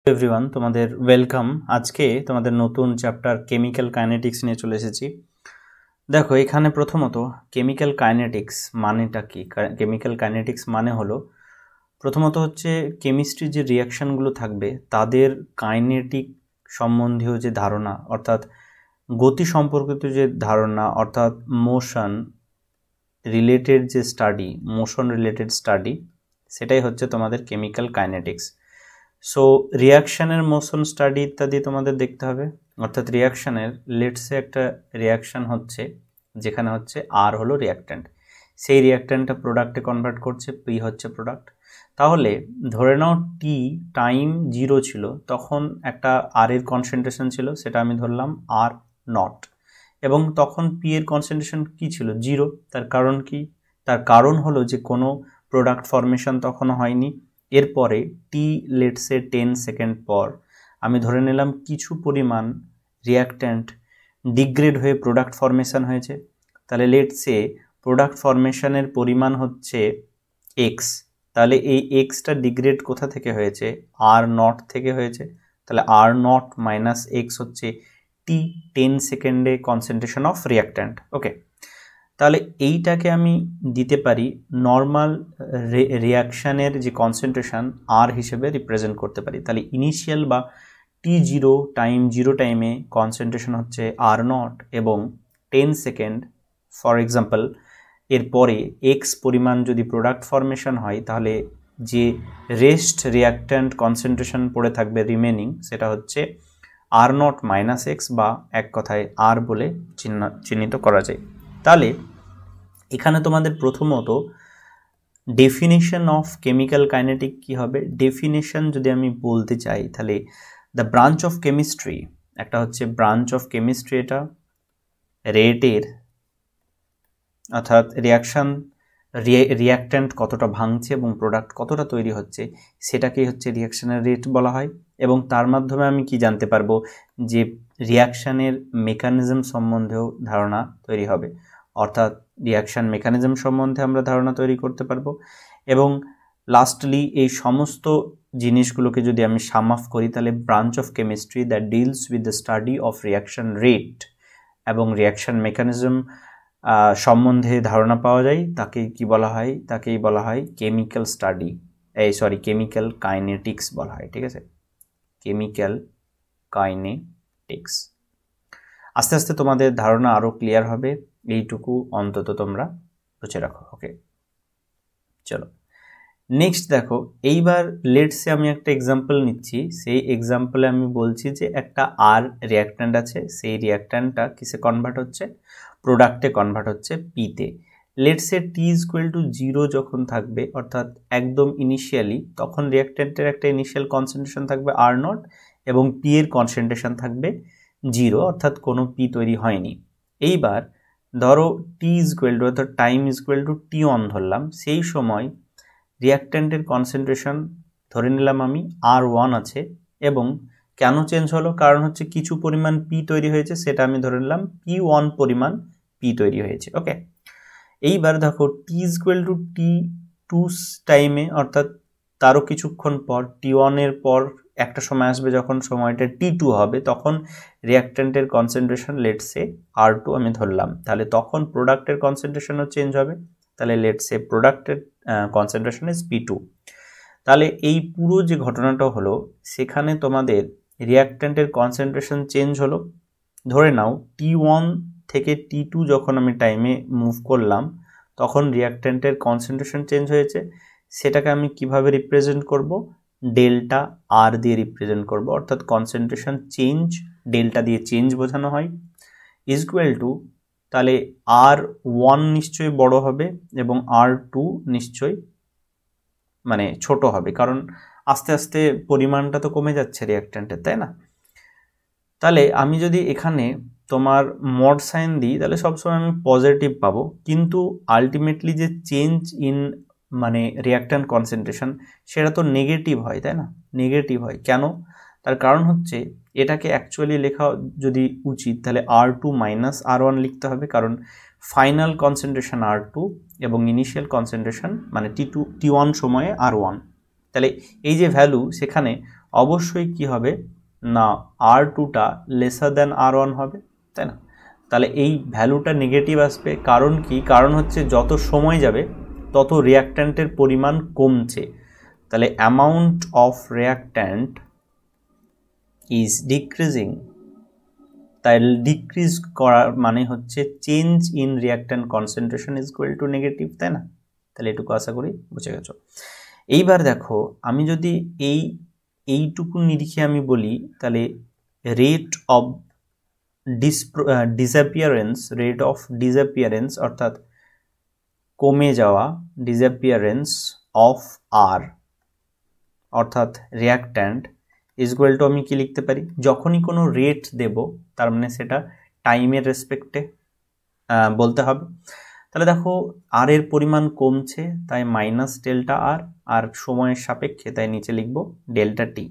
Everyone, তোমাদের welcome. আজকে তোমাদের নতুন চ্যাপ্টার কেমিক্যাল কাইনেটিক্স নিয়ে চলে এসেছি। দেখো, এখানে প্রথমত কেমিক্যাল কাইনেটিক্স মানেটা কি? কেমিক্যাল কাইনেটিক্স মানে হলো প্রথমত হচ্ছে কেমিস্ট্রি যে রিয়াকশানগুলো থাকবে তাদের কাইনেটিক সম্বন্ধীয় যে ধারণা, অর্থাৎ গতি সম্পর্কিত যে ধারণা, অর্থাৎ মোশন রিলেটেড যে স্টাডি, মোশন রিলেটেড স্টাডি, সেটাই হচ্ছে তোমাদের কেমিক্যাল কাইনেটিক্স। সো রিয়াকশানের মোশন স্টাডি ইত্যাদি তোমাদের দেখতে হবে। অর্থাৎ রিয়াকশানের লেটসে একটা রিয়াকশান হচ্ছে যেখানে হচ্ছে আর হলো রিয়াক্ট্যান্ট, সেই রিয়াক্ট্যান্টটা প্রোডাক্টে কনভার্ট করছে, পি হচ্ছে প্রোডাক্ট। তাহলে ধরে নাও টি টাইম 0 ছিল, তখন একটা আর এর কনসেন্ট্রেশন ছিল, সেটা আমি ধরলাম আর নট, এবং তখন পি এর কনসেন্ট্রেশন কি ছিল? 0। তার কারণ কি? তার কারণ হলো যে কোনো প্রোডাক্ট ফর্মেশন তখনও হয়নি। এরপরে টি লেটসে 10 সেকেন্ড পর আমি ধরে নিলাম কিছু পরিমাণ রিয়াক্ট্যান্ট ডিগ্রেড হয়ে প্রোডাক্ট ফর্মেশন হয়েছে। তাহলে লেটসে প্রোডাক্ট ফর্মেশনের পরিমাণ হচ্ছে এক্স। তাহলে এই এক্সটা ডিগ্রেড কোথা থেকে হয়েছে? আর নট থেকে হয়েছে। তাহলে আর নট মাইনাস এক্স হচ্ছে টি 10 সেকেন্ডে কনসেন্ট্রেশন অফ রিয়াক্ট্যান্ট। ওকে, তাহলে এইটাকে আমি দিতে পারি নর্মাল রিয়াকশানের যে কনসেন্ট্রেশন আর হিসেবে রিপ্রেজেন্ট করতে পারি। তাহলে ইনিশিয়াল বা T0 টাইম 0 টাইমে কনসেন্ট্রেশন হচ্ছে আর নট, এবং 10 সেকেন্ড ফর এক্সাম্পল এরপরে এক্স পরিমাণ যদি প্রোডাক্ট ফর্মেশন হয়, তাহলে যে রেস্ট রিয়াক্ট্যান্ট কনসেন্ট্রেশন পড়ে থাকবে রিমেনিং, সেটা হচ্ছে আর নট মাইনাস এক্স, বা এক কথায় আর বলে চিহ্নিত করা যায়। তাহলে এখানে তোমাদের প্রথমত ডেফিনেশন অফ কেমিক্যাল কাইনেটিক কি হবে? ডেফিনেশন যদি আমি বলতে চাই, তাহলে দ্য ব্রাঞ্চ অফ কেমিস্ট্রি, একটা হচ্ছে ব্রাঞ্চ অফ কেমিস্ট্রি, এটা রেটের, অর্থাৎ রিয়াক্ট্যান্ট কতটা ভাঙছে এবং প্রোডাক্ট কতটা তৈরি হচ্ছে, সেটাকেই হচ্ছে রিয়াকশানের রেট বলা হয়। এবং তার মাধ্যমে আমি কি জানতে পারবো? যে রিয়াকশানের মেকানিজম সম্বন্ধেও ধারণা তৈরি হবে, অর্থাৎ রিয়াকশান মেকানিজম সম্বন্ধে আমরা ধারণা তৈরি করতে পারবো। এবং লাস্টলি এই সমস্ত জিনিসগুলোকে যদি আমি সাম আপ করি, তাহলে branch of chemistry that deals with the study of reaction rate এবং রিয়াকশান মেকানিজম সম্বন্ধে ধারণা পাওয়া যায়, তাকে কি বলা হয়? তাকেই বলা হয় কেমিক্যাল স্টাডি, কেমিক্যাল কাইনেটিক্স বলা হয়। ঠিক আছে, কেমিক্যাল কাইনেটিক্স। আস্তে আস্তে তোমাদের ধারণা আরও ক্লিয়ার হবে, এইটুকু অন্তত তোমরা বুঝে রাখো। ওকে, চলো নেক্সট দেখো। এইবার লেটসে আমি একটা এক্সাম্পল নিচ্ছি। সেই এক্সাম্পলে আমি বলছি যে একটা আর রিয়াক্ট্যান্ট আছে, সেই রিয়াক্ট্যান্টটা কিসে কনভার্ট হচ্ছে? প্রোডাক্টে কনভার্ট হচ্ছে পিতে। Let's say T is equal two 0 যখন থাকবে, অর্থাৎ একদম ইনিশিয়ালি, তখন রিয়াক্ট্যান্টের একটা ইনিশিয়াল কনসেন্ট্রেশন থাকবে আর নট, এবং পি এর কনসেন্ট্রেশন থাকবে 0, অর্থাৎ কোনো পি তৈরি হয়নি। এইবার ধরো টি ইজ ইকুয়াল টু, অর্থাৎ time is equal two T1 ধরলাম, সেই সময় রিয়াক্ট্যান্টের কনসেন্ট্রেশন ধরে নিলাম আমি R1 আছে, এবং কেন চেঞ্জ হলো? কারণ হচ্ছে কিছু পরিমাণ পি তৈরি হয়েছে, সেটা আমি ধরে নিলাম P1 পরিমাণ পি তৈরি হয়েছে। ওকে, এইবার দেখো টি ইজ ইকুয়াল টু T2 টাইমে, অর্থাৎ তারও কিছুক্ষণ পর T1 এর পর একটা সময় আসবে যখন সময়টা T2 হবে, তখন রিয়াক্ট্যান্টের কনসেন্ট্রেশন লেটসে R2 আমি ধরলাম, তাহলে তখন প্রোডাক্টের কনসেন্ট্রেশনও চেঞ্জ হবে। তাহলে লেটসে প্রোডাক্টের কনসেন্ট্রেশন ইজ P2। তাহলে এই পুরো যে ঘটনাটা হলো, সেখানে তোমাদের রিয়াক্ট্যান্টের কনসেন্ট্রেশন চেঞ্জ হলো। ধরে নাও T1 থেকে T2 যখন আমি টাইমে মুভ করলাম, তখন রিয়াক্ট্যান্টের কনসেন্ট্রেশন চেঞ্জ হয়েছে। সেটাকে আমি কিভাবে রিপ্রেজেন্ট করব? ডেল্টা আর দিয়ে রিপ্রেজেন্ট করব, অর্থাৎ কনসেন্ট্রেশন চেঞ্জ ডেল্টা দিয়ে চেঞ্জ বোঝানো হয়, ইজ ইকুয়াল টু, তাহলে R1 নিশ্চয়ই বড় হবে এবং R2 নিশ্চয়ই মানে ছোট হবে, কারণ আস্তে আস্তে পরিমাণটা তো কমে যাচ্ছে রিয়াক্ট্যান্টের, তাই না? তাহলে আমি যদি এখানে তোমার মড সাইন দিই, তাহলে সবসময় আমি পজিটিভ পাবো, কিন্তু আলটিমেটলি যে চেঞ্জ ইন মানে রিয়াক্ট্যান্ট কনসেন্ট্রেশন, সেটা তো নেগেটিভ হয়, তাই না? নেগেটিভ হয় কেন? তার কারণ হচ্ছে এটাকে অ্যাকচুয়ালি লেখা যদি উচিত, তাহলে R2 মাইনাস R1 লিখতে হবে, কারণ ফাইনাল কনসেন্ট্রেশন R2 এবং ইনিশিয়াল কনসেন্ট্রেশন মানে T1 সময়ে R1। তাহলে এই যে ভ্যালু, সেখানে অবশ্যই কি হবে না R2টা লেসার দ্যান R1 হবে, তাই না? তাহলে এই ভ্যালুটা নেগেটিভ আসবে, কারণ কি? কারণ হচ্ছে যত সময় যাবে তত রিয়াক্ট্যান্টের পরিমাণ কমছে, তাহলে amount of reactant is decreasing. তাই ডিক্রিজ করার মানে হচ্ছে change in reactant concentration is equal two negative, তাই না? তাহলে এটুকু আশা করি বুঝে গেছো। এইবার দেখো, আমি যদি এইটুকু নিরিখে আমি বলি, তাহলে রেট অফ ডিসঅ্যাপিয়ারেন্স অর্থাৎ কমে যাওয়া, ডিসঅ্যাপিয়ারেন্স অফ আর অর্থাৎ রিয়াক্ট্যান্ট ইজ ইকুয়াল টু, আমি কি লিখতে পারি? যখনই কোনো রেট দেব তার মানে সেটা টাইমের রেসপেক্টে বলতে হবে। তাহলে দেখো আর এর পরিমাণ কমছে, তাই মাইনাস ডেল্টা আর, আর সময়ের সাপেক্ষে তাই নিচে লিখব ডেল্টা টি।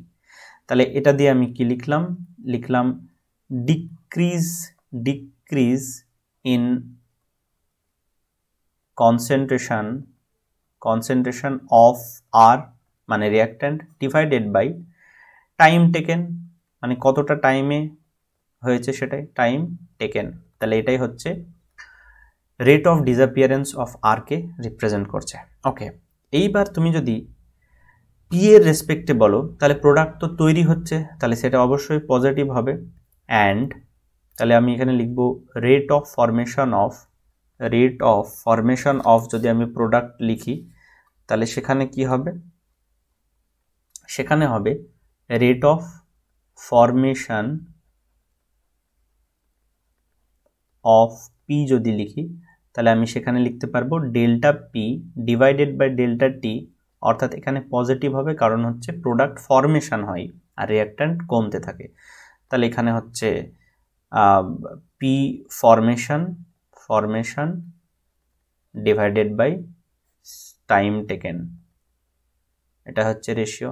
তাহলে এটা দিয়ে আমি কি লিখলাম decrease in concentration of R মানে reactant divided by time taken, মানে কতটা টাইমে হয়েছে সেটাই টাইম টেকেন। তাহলে এটাই হচ্ছে rate of disappearance of R কে রিপ্রেজেন্ট করছে। ওকে, এইবার তুমি যদি পি এর রেসপেক্টে বলো, তাহলে প্রোডাক্ট তো তৈরি হচ্ছে, তাহলে সেটা অবশ্যই পজিটিভ হবে। অ্যান্ড তাহলে আমি এখানে লিখব রেট অফ ফরমেশন অফ যদি আমি প্রোডাক্ট লিখি, তাহলে সেখানে কি হবে? সেখানে হবে rate of formation of P যদি লিখি, তাহলে আমি সেখানে লিখতে পারবো delta P divided by delta T, অর্থাৎ এখানে পজিটিভ হবে কারণ হচ্ছে প্রোডাক্ট ফরমেশন হয় আর রিয়াক্ট্যান্ট কমতে থাকে। তাহলে এখানে হচ্ছে P formation divided by time taken, এটা হচ্ছে রেশিও।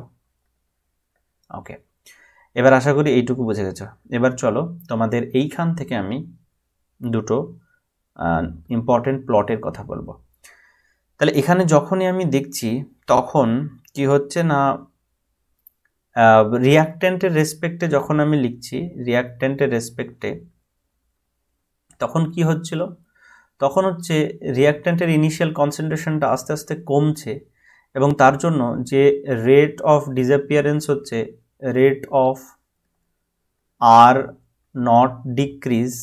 ওকে, এবার আশা করি এইটুকু বুঝে গেছো। এবার চলো তোমাদের এইখান থেকে আমি দুটো ইম্পর্টেন্ট প্লটের কথা বলবো। তাহলে এখানে যখনই আমি দেখছি তখন কি হচ্ছে না রিয়াক্ট্যান্টের রেসপেক্টে যখন আমি লিখছি রিয়াক্ট্যান্টের রেসপেক্টে, তখন কি হচ্ছিল? তখন হচ্ছে রিয়াক্ট্যান্টের ইনিশিয়াল কনসেন্ট্রেশনটা আস্তে আস্তে কমছে, এবং তার জন্য যে রেট অফ ডিসঅ্যাপিয়ারেন্স হচ্ছে rate of R not decrease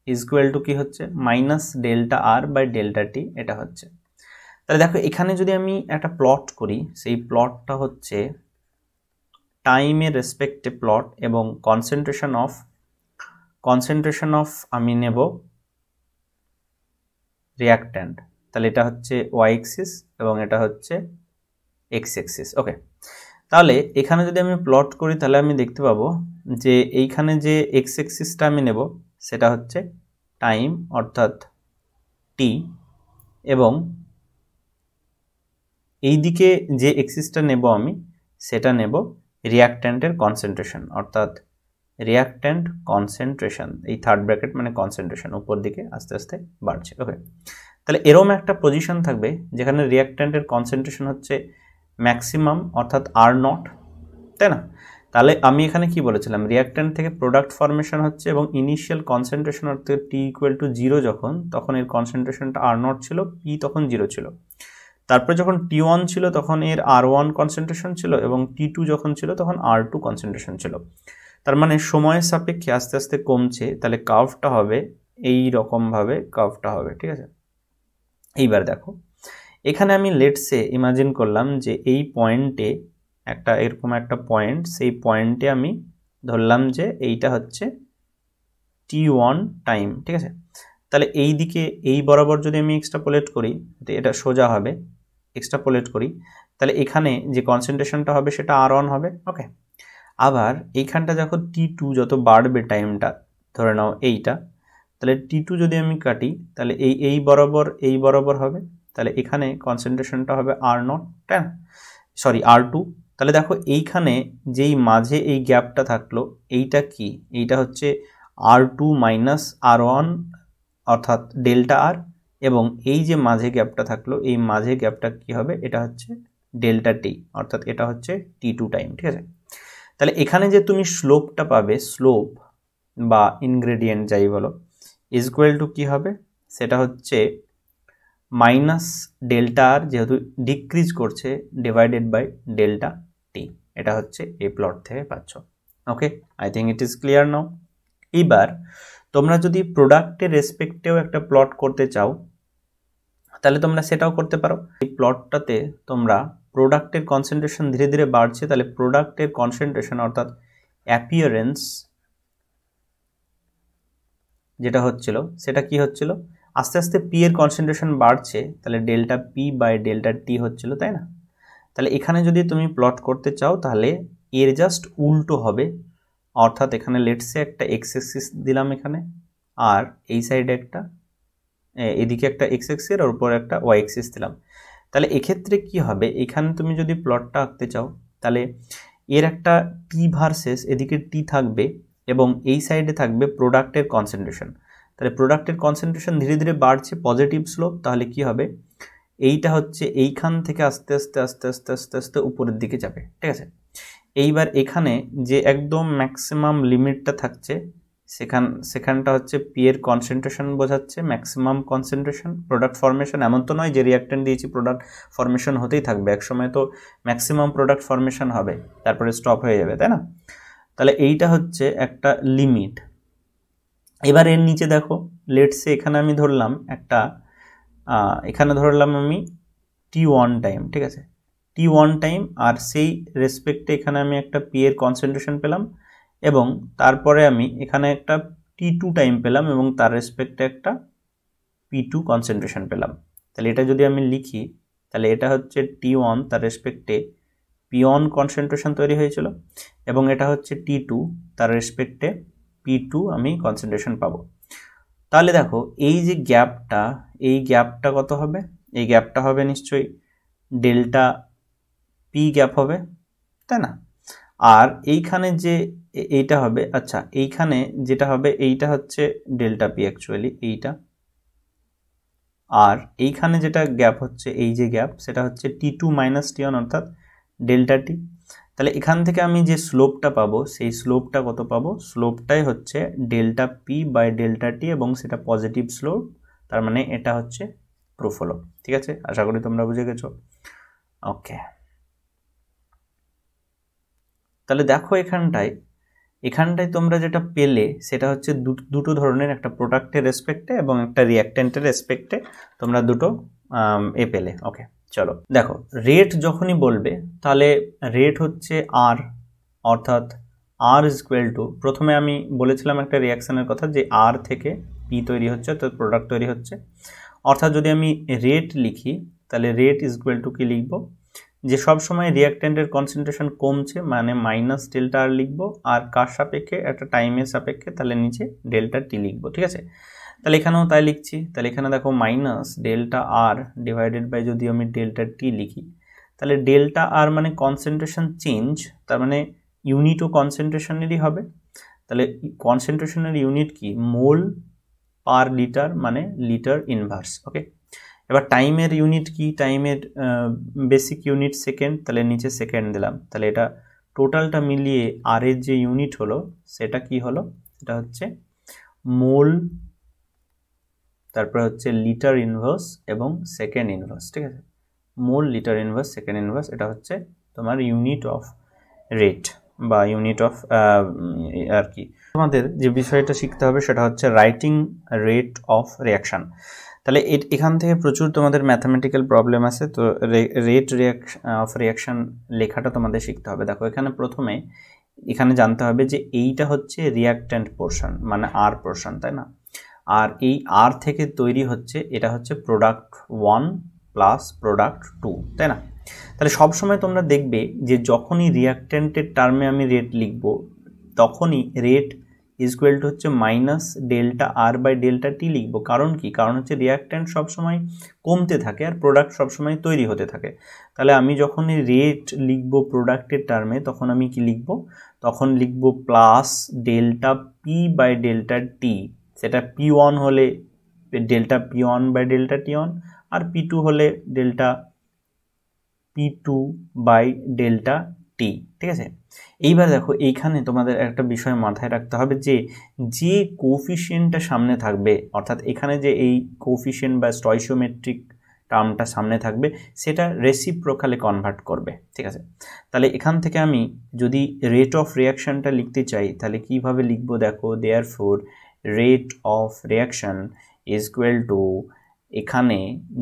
is equal to কি হচ্ছে minus delta R by delta T, এটা হচ্ছে। তাহলে দেখো এখানে যদি আমি একটা প্লট করি, সেই প্লটটা হচ্ছে টাইমের রেসপেক্টে প্লট, এবং কনসেন্ট্রেশন অফ আমি নেব রিয়াক্ট্যান্ট, তাহলে এটা হচ্ছে ওয়াই এক্সিস এবং এটা হচ্ছে এক্স এক্সিস। ওকে, তাহলে এখানে যদি আমি প্লট করি তাহলে আমি দেখতে পাবো যে এইখানে যে এক্স এক্সিসটা আমি নেব সেটা হচ্ছে টাইম অর্থাৎ টি, এবং এই দিকে যে এক্সিসটা নেব আমি সেটা নেব রিয়াক্ট্যান্টের কনসেন্ট্রেশন অর্থাৎ রিয়াক্ট্যান্ট কনসেন্ট্রেশন, এই থার্ড ব্র্যাকেট মানে কনসেন্ট্রেশন উপর দিকে আস্তে আস্তে বাড়ছে। ওকে, তাহলে এরকম একটা পজিশন থাকবে যেখানে রিয়াক্ট্যান্টের কনসেন্ট্রেশন হচ্ছে ম্যাক্সিমাম অর্থাৎ আর নট, তাই না? তাহলে আমি এখানে কি বলেছিলাম, রিয়াক্ট্যান্ট থেকে প্রোডাক্ট ফরমেশন হচ্ছে এবং ইনিশিয়াল কনসেন্ট্রেশন অর্থাৎ টি ইকুয়াল টু 0 তখন এর কনসেন্ট্রেশনটা আর নট ছিল, পি তখন 0 ছিল। তারপরে যখন T1 ছিল তখন এর R1 কনসেন্ট্রেশন ছিল, এবং T2 যখন ছিল তখন R2 কনসেন্ট্রেশন ছিল। তার মানে সময়ের সাপেক্ষে আস্তে আস্তে কমছে, তাহলে কার্ভটা হবে এই রকমভাবে কার্ভটা হবে, ঠিক আছে? এইবার দেখো এখানে আমি লেটসে ইমাজিন করলাম যে এই পয়েন্টে একটা এরকম একটা পয়েন্ট, সেই পয়েন্টে আমি ধরলাম যে এইটা হচ্ছে T1 টাইম, ঠিক আছে? তাহলে এই দিকে এই বরাবর যদি আমি এক্সট্রাপোলেট করি, এটা সোজা হবে, এক্সট্রাপোলেট করি, তাহলে এখানে যে কনসেন্ট্রেশনটা হবে সেটা R1 হবে। ওকে, আবার এইখানটা যখন T2 যত বাড়বে টাইমটা, ধরে নাও এইটা, তাহলে T2 যদি আমি কাটি তাহলে এই বরাবর হবে, তাহলে এখানে কনসেন্ট্রেশনটা হবে R0, তাই না? Sorry R2। তাহলে দেখো এইখানে যেই মাঝে এই গ্যাপটা থাকলো এইটা কি, এইটা হচ্ছে R2 মাইনাস R1 অর্থাৎ ডেল্টা আর, এবং এই যে মাঝে গ্যাপটা থাকলো এই মাঝে গ্যাপটা কি হবে, এটা হচ্ছে ডেল্টা টি অর্থাৎ এটা হচ্ছে T2 টাইম, ঠিক আছে? তাহলে এখানে যে তুমি স্লোপটা পাবে, স্লোপ বা ইনগ্রেডিয়েন্ট যাই বলো, ইজ ইকুয়াল টু কী হবে, সেটা হচ্ছে মাইনাস ডেল্টা আর, যেহেতু ডিক্রিজ করছে, ডিভাইডেড বাই ডেল্টা টি। এটা হচ্ছে এই প্লট থেকে পাচ্ছ। Okay, I think it is clear now. এবার তোমরা যদি প্রোডাক্টের রেসপেক্টেও একটা প্লট করতে চাও তাহলে তোমরা সেটাও করতে পারো। এই প্লটটাতে তোমরা প্রোডাক্টের কনসেন্ট্রেশন ধীরে ধীরে বাড়ছে, তাহলে প্রোডাক্টের কনসেন্ট্রেশন অর্থাৎ অ্যাপিয়ারেন্স যেটা হচ্ছিল সেটা কি হচ্ছিল, আস্তে আস্তে পি এর কনসেন্ট্রেশন বাড়ছে, তাহলে ডেল্টা পি বাই ডেল্টা টি হচ্ছিল, তাই না? তাহলে এখানে যদি তুমি প্লট করতে চাও তাহলে এর জাস্ট উল্টো হবে, অর্থাৎ এখানে লেটসে একটা এক্স এক্সিস দিলাম এখানে, আর এই সাইডে একটা, এদিকে একটা এক্স এক্সিস আর উপরে একটা ওয়াই এক্সিস দিলাম। তাহলে এক্ষেত্রে কি হবে, এখানে তুমি যদি প্লটটা আঁকতে চাও তাহলে এর একটা টি ভার্সেস এদিকে টি থাকবে এবং এই সাইডে থাকবে প্রোডাক্টের কনসেন্ট্রেশন। তাহলে প্রোডাক্টের কনসেন্ট্রেশন ধীরে ধীরে বাড়ছে, পজিটিভ স্লোপ, তাহলে কি হবে, এইটা হচ্ছে এইখান থেকে আস্তে আস্তে আস্তে আস্তে আস্তে আস্তে উপরের দিকে যাবে, ঠিক আছে? এইবার এখানে যে একদম ম্যাক্সিমাম লিমিটটা থাকছে সেখানটা হচ্ছে পি এর কনসেন্ট্রেশন বোঝাচ্ছে, ম্যাক্সিমাম কনসেন্ট্রেশন। প্রোডাক্ট ফর্মেশন এমন তো নয় যে রিঅ্যাক্ট্যান্ট দিয়েছি প্রোডাক্ট ফর্মেশন হতেই থাকবে, একসময় তো ম্যাক্সিমাম প্রোডাক্ট ফর্মেশন হবে তারপরে স্টপ হয়ে যাবে, তাই না? তাহলে এইটা হচ্ছে একটা লিমিট। এবার এর নিচে দেখো, লেটসে এখানে আমি ধরলাম একটা, এখানে ধরলাম আমি T1 টাইম, ঠিক আছে, T1 টাইম, আর সেই রেসপেক্টে এখানে আমি একটা পি এর কনসেন্ট্রেশন পেলাম এবং তারপরে আমি এখানে একটা T2 টাইম পেলাম এবং তার রেসপেক্টে একটা P2 কনসেন্ট্রেশন পেলাম। তাহলে এটা যদি আমি লিখি তাহলে এটা হচ্ছে T1, তার রেসপেক্টে P1 কনসেন্ট্রেশন তৈরি হয়েছিল এবং এটা হচ্ছে T2, তার রেসপেক্টে P2 আমি কনসেন্ট্রেশন পাবো। তাহলে দেখো এই যে গ্যাপটা, এই গ্যাপটা কত হবে, এই গ্যাপটা হবে নিশ্চয়ই ডেল্টা পি গ্যাপ হবে, তাই না? আর এইখানে যে এইটা হবে, আচ্ছা এইখানে যেটা হবে এইটা হচ্ছে ডেল্টা পি অ্যাকচুয়ালি এইটা, আর এইখানে যেটা গ্যাপ হচ্ছে, এই যে গ্যাপ, সেটা হচ্ছে T2 মাইনাস T1 অর্থাৎ ডেল্টা টি। তাহলে এখান থেকে আমি যে স্লোপটা পাবো সেই স্লোপটা কত পাবো, স্লোপটাই হচ্ছে ডেল্টা পি বাই ডেল্টা টি এবং সেটা পজিটিভ স্লোপ, তার মানে এটা হচ্ছে প্রুফ হলো। ঠিক আছে, আশা করি তোমরা বুঝে গেছো। ওকে, তাহলে দেখো এখানটায় তোমরা যেটা পেলে সেটা হচ্ছে দুটো ধরনের, একটা প্রোডাক্টের রেসপেক্টে এবং একটা রিঅ্যাক্ট্যান্টের রেসপেক্টে তোমরা দুটো পেলে। ওকে, চলো দেখো, রেট যখনই বলবে তাহলে রেট হচ্ছে আর, অর্থাৎ আর ইজ ইকুয়াল টু, প্রথমে আমি বলেছিলাম একটা রিয়াকশানের কথা যে আর থেকে পি তৈরি হচ্ছে অর্থাৎ প্রোডাক্ট তৈরি হচ্ছে, অর্থাৎ যদি আমি রেট লিখি তাহলে রেট ইজ ইকুয়াল টু কি লিখবো, যে সব সময় রিঅ্যাক্ট্যান্টের কনসেন্ট্রেশন কমছে মানে মাইনাস ডেল্টা আর লিখবো, আর কার সাপেক্ষে, একটা টাইমের সাপেক্ষে, তাহলে নিচে ডেল্টা টি লিখবো। ঠিক আছে, তাহলে এখানেও তাই লিখছি। তাহলে এখানে দেখো minus delta R divided by যদি আমি ডেল্টা টি লিখি, তাহলে ডেল্টা আর মানে কনসেন্ট্রেশন চেঞ্জ, তার মানে ইউনিটও কনসেন্ট্রেশনেরই হবে। তাহলে কনসেন্ট্রেশনের ইউনিট কি, মোল পার লিটার মানে লিটার ইনভার্স। ওকে, এবার টাইমের ইউনিট কি, টাইমের বেসিক ইউনিট সেকেন্ড, তাহলে নিচে সেকেন্ড দিলাম। তাহলে এটা টোটালটা মিলিয়ে আর এর যে ইউনিট হলো সেটা কি হলো, এটা হচ্ছে মোল, তারপরে হচ্ছে লিটার ইনভার্স এবং সেকেন্ড ইনভার্স। ঠিক আছে, মোল, লিটার ইনভার্স, সেকেন্ড ইনভার্স, এটা হচ্ছে তোমার ইউনিট অফ রেট বা ইউনিট অফ আর কি। তোমাদের যে বিষয়টা শিখতে হবে সেটা হচ্ছে রাইটিং রেট অফ রিয়াকশান। তাহলে এখান থেকে প্রচুর তোমাদের ম্যাথামেটিক্যাল প্রবলেম আছে, তো রেট অফ রিয়াকশান লেখাটা তোমাদের শিখতে হবে। দেখো এখানে প্রথমে এখানে জানতে হবে যে এইটা হচ্ছে রিয়াক্ট্যান্ট পোর্শন মানে আর পোর্শন, তাই না? আর এই আর থেকে তৈরি হচ্ছে, এটা হচ্ছে প্রোডাক্ট 1 প্লাস প্রোডাক্ট 2, তাই না? তাহলে সবসময় তোমরা দেখবে যে যখনই রিয়াক্ট্যান্টের টার্মে আমি রেট লিখব তখনই রেট ইজ ইকুয়াল টু হচ্ছে minus delta R by delta T লিখবো। কারণ কি, কারণ হচ্ছে রিয়াক্ট্যান্ট সবসময় কমতে থাকে আর প্রোডাক্ট সবসময় তৈরি হতে থাকে। তাহলে আমি যখনই রেট লিখব প্রোডাক্টের টার্মে তখন আমি কি লিখব, তখন লিখব plus delta P by delta T, সেটা P1 হলে delta P1 by delta T1 R P2 হলে delta P2 by delta T, ঠিক আছে। এইবার দেখো এইখানে তোমাদের একটা বিষয় মাথায় রাখতে হবে যে যে কোফিশিয়েন্টটা সামনে থাকবে, অর্থাৎ এখানে যে এই কোফিশিয়েন্ট বা স্টয়চিওমেট্রিক টার্মটা সামনে থাকবে সেটা রেসিপ্রোকালে কনভার্ট করবে, ঠিক আছে। তাহলে এখান থেকে আমি যদি রেট অফ রিয়াকশনটা লিখতে চাই তাহলে কিভাবে লিখবো দেখো, therefore rate of reaction is equal two, এখানে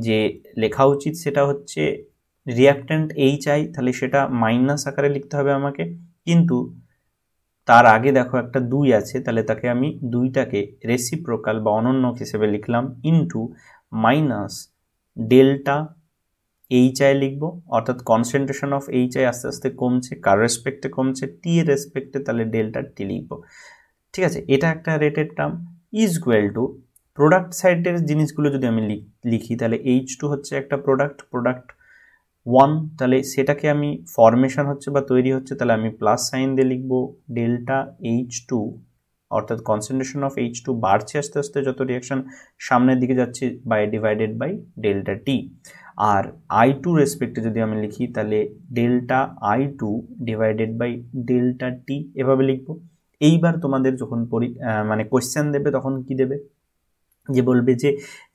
যে লেখা উচিত সেটা হচ্ছে রিয়াক্ট্যান্ট HI, তাহলে সেটা মাইনাস আকারে লিখতে হবে আমাকে, কিন্তু তার আগে দেখো একটা 2 আছে, তাহলে তাকে আমি 2টাকে রেসিপ্রোকাল বা অনন্যক হিসেবে লিখলাম, ইন্টু মাইনাস ডেল্টা HI লিখবো, অর্থাৎ কনসেন্ট্রেশন অফ HI আস্তে আস্তে কমছে, কার রেসপেক্টে কমছে, টি এর রেসপেক্টে, তাহলে ডেল্টা টি লিখবো, ঠিক আছে। এটা একটা rated term. Is equal two product সাইডের জিনিসগুলো যদি আমি লিখি তাহলে H2 হচ্ছে একটা প্রোডাক্ট 1, তাহলে সেটাকে আমি ফরমেশন হচ্ছে বা তৈরি হচ্ছে, তাহলে আমি প্লাস সাইন দিয়ে লিখবো ডেল্টা H2, অর্থাৎ কনসেন্ট্রেশন অফ H2 বাড়ছে আস্তে আস্তে যত রিয়াকশন সামনের দিকে যাচ্ছে, by divided by delta T. আর I2 রেসপেক্টে যদি আমি লিখি তাহলে delta I2 divided by delta T, এভাবে লিখবো। এইবার তোমাদের যখন মানে কোয়েশ্চেন দেবে তখন কি দেবে, যে বলবে যে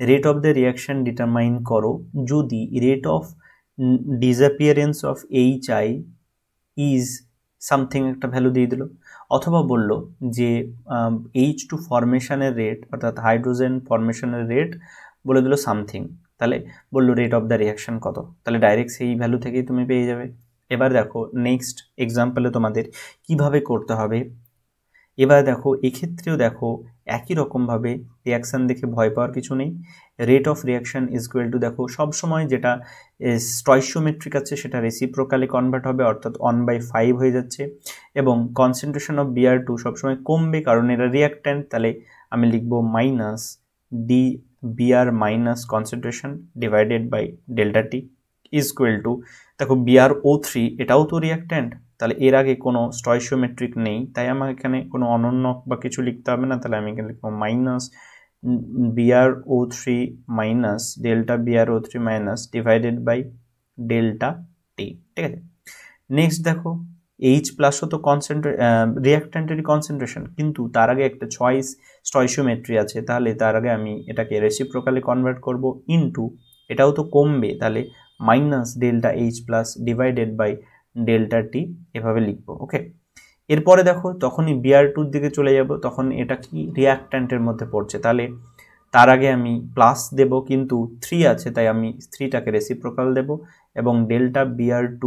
rate of the reaction determine করো যদি rate of disappearance of HI is something, একটা ভ্যালু দিয়ে দিল, অথবা বলল যে H2 ফরমেশনের রেট, অর্থাৎ হাইড্রোজেন ফরমেশনের রেট বলে দিল সামথিং, তাহলে বললো রেট অফ দ্য রিয়াকশন কত, তাহলে ডাইরেক্ট সেই ভ্যালু থেকেই তুমি পেয়ে যাবে। এবার দেখো নেক্সট এক্সাম্পলে তোমাদের কিভাবে করতে হবে। এবার দেখো এক্ষেত্রেও দেখো একই রকমভাবে রিয়াকশান দেখে ভয় পাওয়ার কিছু নেই। Rate of reaction is equal to, দেখো সবসময় যেটা স্টয়চিওমেট্রিক আছে সেটা রেসিপ্রোকালে কনভার্ট হবে, অর্থাৎ 1/5 হয়ে যাচ্ছে, এবং কনসেন্ট্রেশন অফ Br2 সবসময় কমবে কারণ এটা রিয়াক্ট্যান্ট, তাহলে আমি লিখবো minus d Br minus concentration divided by delta t is equal to, দেখো BrO3 এটাও তো রিয়াক্ট্যান্ট, তাহলে এর আগে কোনো স্টয়চিওমেট্রিক নেই, তাই আমার এখানে কোনো অনন্যক বা কিছু লিখতে হবে না, তাহলে আমি এখানে লিখবো minus BrO3 minus delta BrO3 minus divided by delta T, ঠিক আছে। নেক্সট দেখো H প্লাসও তো রিয়াক্ট্যান্টেরই কনসেন্ট্রেশন, কিন্তু তার আগে একটা চয়েস স্টয়চিওমেট্রি আছে, তাহলে তার আগে আমি এটাকে রেসিপ্রোকালে কনভার্ট করব, ইনটু এটাও তো কমবে, তাহলে minus delta H plus divided by delta T, এভাবে লিখবো, ওকে। এরপরে দেখো তখনই Br2 দিকে চলে যাব, তখন এটা কি রিয়াক্ট্যান্টের মধ্যে পড়ছে, তাহলে তার আগে আমি প্লাস দেব, কিন্তু 3 আছে তাই আমি 3টাকে রেসিপ্রোকাল দেব, এবং delta Br2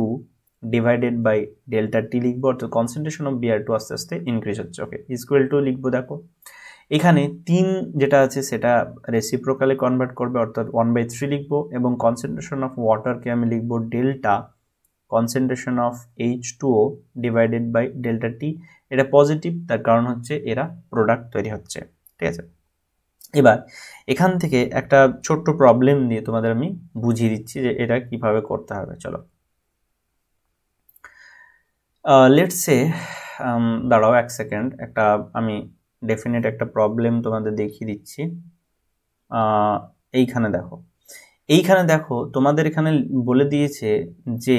divided by delta T লিখবো, অর্থাৎ কনসেন্ট্রেশন অফ Br2 আস্তে আস্তে ইনক্রিজ হচ্ছে, ওকে। ইকুয়াল টু লিখবো, দেখো এখানে 3 যেটা আছে সেটা রেসিপ্রোকালে কনভার্ট করবে, অর্থাৎ 1/3 লিখবো, এবং কনসেন্ট্রেশন অফ ওয়াটারকে আমি লিখবো delta concentration of H2O divided by delta T, এটা পজিটিভ, তার কারণ হচ্ছে এরা প্রোডাক্ট তৈরি হচ্ছে, ঠিক আছে। এবার এখান থেকে একটা ছোট্ট প্রবলেম দিয়ে তোমাদের আমি বুঝিয়ে দিচ্ছি যে এটা কিভাবে করতে হবে, চলো। লেটস সে দাঁড়াও এক সেকেন্ড, একটা আমি ডেফিনেট একটা প্রবলেম তোমাদের দেখিয়ে দিচ্ছি। এইখানে দেখো তোমাদের এখানে বলে দিয়েছে যে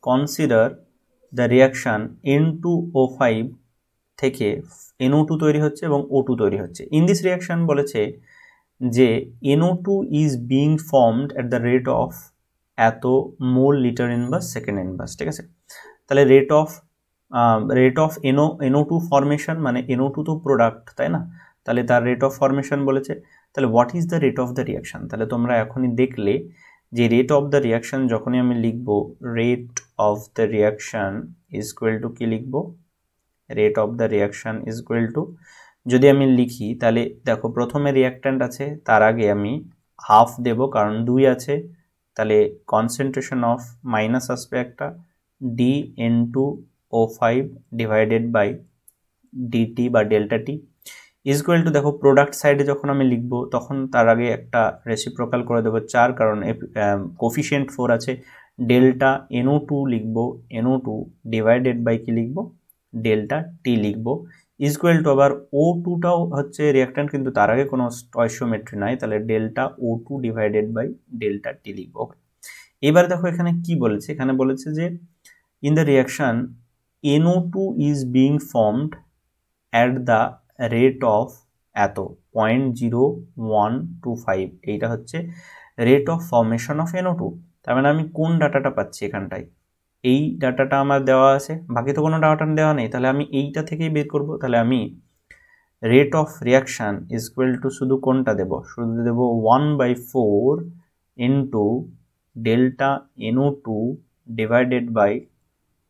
কনসিডার দ্য রিয়াকশান N2O5 থেকে NO2 তৈরি হচ্ছে এবং O2 তৈরি হচ্ছে। ইন দিস রিয়াকশান বলেছে যে NO2 is being formed at the rate of এত mole litre inverse second inverse, ঠিক আছে। তাহলে রেট অফ NO2 ফরমেশন, মানে NO2 তো প্রোডাক্ট, তাই না, তাহলে তার রেট অফ ফরমেশন বলেছে, তাহলে what is the rate of the reaction, তাহলে তোমরা এখনই দেখলে যে রেট অফ দ্য রিয়াকশান যখনই আমি লিখবো rate of the reaction is equal to কি লিখবো, rate of the reaction is equal two, যদি আমি লিখি তাহলে দেখো প্রথমে রিয়াক্ট্যান্ট আছে, তার আগে আমি হাফ দেব কারণ 2 আছে, তাহলে কনসেন্ট্রেশন অফ মাইনাস আসবে একটা DN2O5 ডিভাইডেড বাই DT বা delta t is equal to, দেখো প্রোডাক্ট সাইডে যখন আমি লিখবো তখন তার আগে একটা রেসিপ্রোকাল করে দেবো 4, কারণ কোফিশিয়েন্ট 4 আছে, ডেল্টা NO2 লিখবো, NO2 ডিভাইডেড বাই কি লিখবো, ডেল্টা টি লিখবো, ইজ ইকুয়াল টু আবার O2টাও হচ্ছে রিয়াক্ট্যান্ট, কিন্তু তার আগে কোনো স্টয়চিওমেট্রি নাই, তাহলে delta O2 divided by delta T লিখবো। এবার দেখো এখানে কি বলেছে, এখানে বলেছে যে in the reaction NO2 is being formed at the rate of এত 0.0125, এইটা হচ্ছে rate of formation of NO2। তার মানে আমি কোন ডাটাটা পাচ্ছি এখানটায়, এই ডাটাটা আমার দেওয়া আছে, বাকি তো কোনো ডাটা দেওয়া নেই, তাহলে আমি এইটা থেকেই বের করব। তাহলে আমি rate of reaction is equal to শুধু কোনটা দেব, শুধু দেব 1/4 into delta NO2 divided by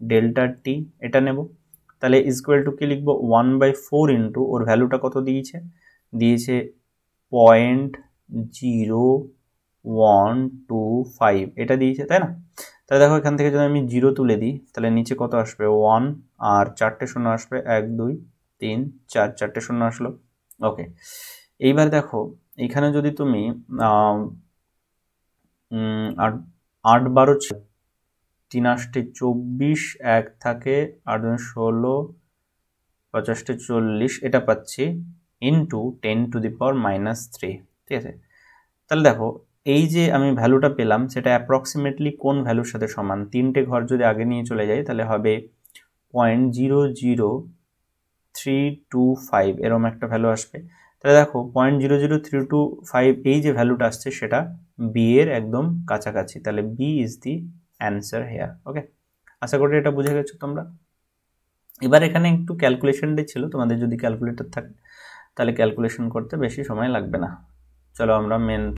delta T, এটা নেব। তাহলে ইজ ইকুয়াল টু কি লিখবো, 1/4 ইন্টু ওর ভ্যালুটা কত দিয়েছে, 0.0125, এটা দিয়েছে, তাই না? তাহলে দেখো এখান থেকে যদি আমি 0 তুলে দিই তাহলে নিচে কত আসবে, 1 আর 4টে শূন্য আসবে, 1 2 3 4, 4টে শূন্য আসলো। ওকে, এইবার দেখো এখানে যদি তুমি 8 12 3 8 24, 1 থাকে 8 16 50 40, এটা পাচ্ছি ইন্টু 10⁻³ ঠিক আছে। তাহলে দেখো এই যে আমি ভ্যালুটা পেলাম সেটা অ্যাপ্রক্সিমেটলি কোন ভ্যালুর সাথে সমান, 3টে ঘর যদি আগে নিয়ে চলে যাই তাহলে হবে 0.00325, এরকম একটা ভ্যালু আসবে। তাহলে দেখো 0.00325 এই যে ভ্যালুটা আসছে সেটা বি এর একদম কাছাকাছি, তাহলে B is the answer here. Okay, আশা করি এটা বুঝে গেছো তোমরা। এবার এখানে একটু ক্যালকুলেশনটাই ছিল, তোমাদের যদি ক্যালকুলেটর থাকে তাহলে ক্যালকুলেশন করতে বেশি সময় লাগবে না। চলো আমরা মেন